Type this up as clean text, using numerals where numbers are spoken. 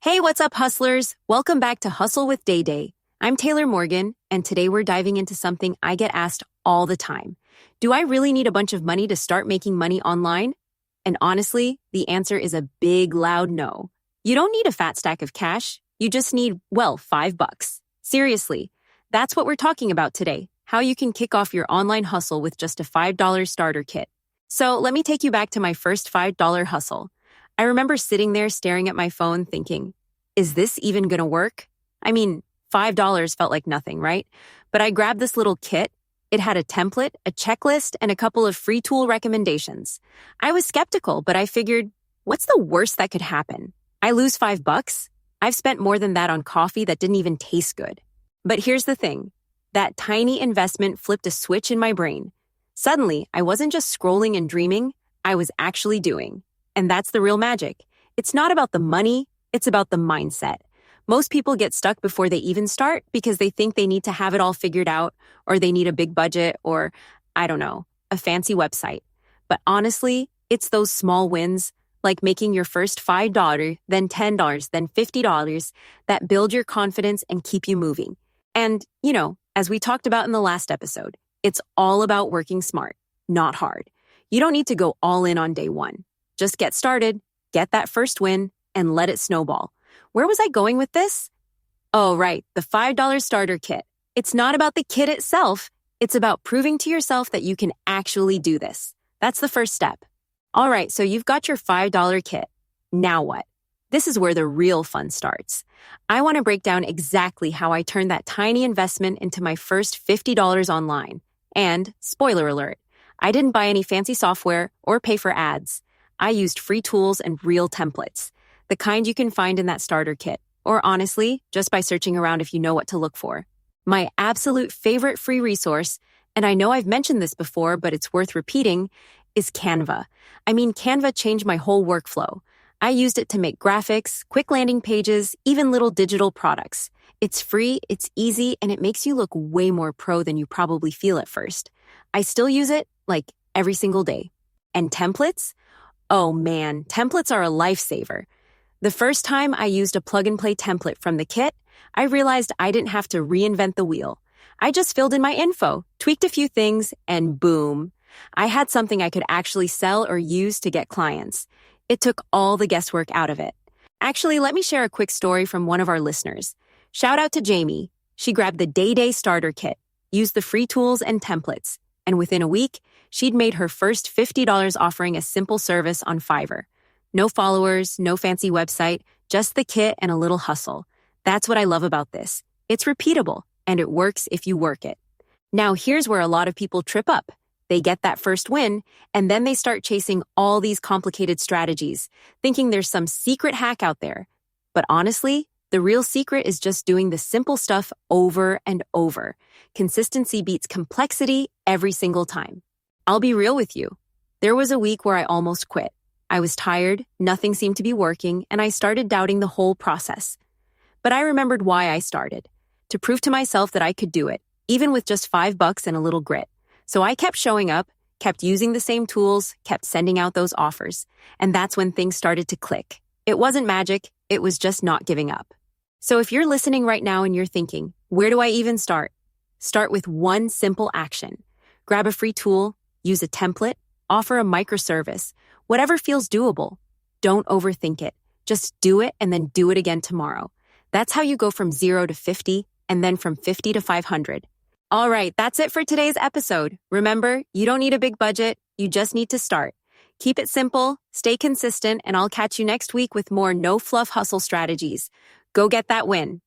Hey, what's up, hustlers? Welcome back to Hustle with Day Day. I'm Taylor Morgan, and today we're diving into something I get asked all the time. Do I really need a bunch of money to start making money online? And honestly, the answer is a big, loud no. You don't need a fat stack of cash. You just need, well, $5. Seriously, that's what we're talking about today, how you can kick off your online hustle with just a $5 starter kit. So let me take you back to my first $5 hustle. I remember sitting there staring at my phone thinking, is this even gonna work? I mean, $5 felt like nothing, right? But I grabbed this little kit. It had a template, a checklist, and a couple of free tool recommendations. I was skeptical, but I figured, what's the worst that could happen? I lose $5? I've spent more than that on coffee that didn't even taste good. But here's the thing. That tiny investment flipped a switch in my brain. Suddenly, I wasn't just scrolling and dreaming, I was actually doing. And that's the real magic. It's not about the money, it's about the mindset. Most people get stuck before they even start because they think they need to have it all figured out, or they need a big budget, or, I don't know, a fancy website. But honestly, it's those small wins, like making your first $5, then $10, then $50, that build your confidence and keep you moving. And, as we talked about in the last episode, it's all about working smart, not hard. You don't need to go all in on day one. Just get started, get that first win, and let it snowball. Where was I going with this? Oh, right, the $5 starter kit. It's not about the kit itself. It's about proving to yourself that you can actually do this. That's the first step. All right, so you've got your $5 kit. Now what? This is where the real fun starts. I want to break down exactly how I turned that tiny investment into my first $50 online. And, spoiler alert, I didn't buy any fancy software or pay for ads. I used free tools and real templates, the kind you can find in that starter kit, or honestly, just by searching around if you know what to look for. My absolute favorite free resource, and I know I've mentioned this before, but it's worth repeating, is Canva. Canva changed my whole workflow. I used it to make graphics, quick landing pages, even little digital products. It's free, it's easy, and it makes you look way more pro than you probably feel at first. I still use it, every single day. And templates? Oh man, templates are a lifesaver. The first time I used a plug-and-play template from the kit, I realized I didn't have to reinvent the wheel. I just filled in my info, tweaked a few things, and boom. I had something I could actually sell or use to get clients. It took all the guesswork out of it. Actually, let me share a quick story from one of our listeners. Shout out to Jamie. She grabbed the Day Starter Kit, used the free tools and templates, and within a week, she'd made her first $50 offering a simple service on Fiverr. No followers, no fancy website, just the kit and a little hustle. That's what I love about this. It's repeatable, and it works if you work it. Now, here's where a lot of people trip up. They get that first win, and then they start chasing all these complicated strategies, thinking there's some secret hack out there. But honestly, the real secret is just doing the simple stuff over and over. Consistency beats complexity every single time. I'll be real with you. There was a week where I almost quit. I was tired, nothing seemed to be working, and I started doubting the whole process. But I remembered why I started. To prove to myself that I could do it, even with just $5 and a little grit. So I kept showing up, kept using the same tools, kept sending out those offers. And that's when things started to click. It wasn't magic, it was just not giving up. So if you're listening right now and you're thinking, where do I even start? Start with one simple action. Grab a free tool, use a template, offer a microservice, whatever feels doable. Don't overthink it. Just do it and then do it again tomorrow. That's how you go from 0 to 50 and then from 50 to 500. All right, that's it for today's episode. Remember, you don't need a big budget. You just need to start. Keep it simple, stay consistent, and I'll catch you next week with more no-fluff hustle strategies. Go get that win.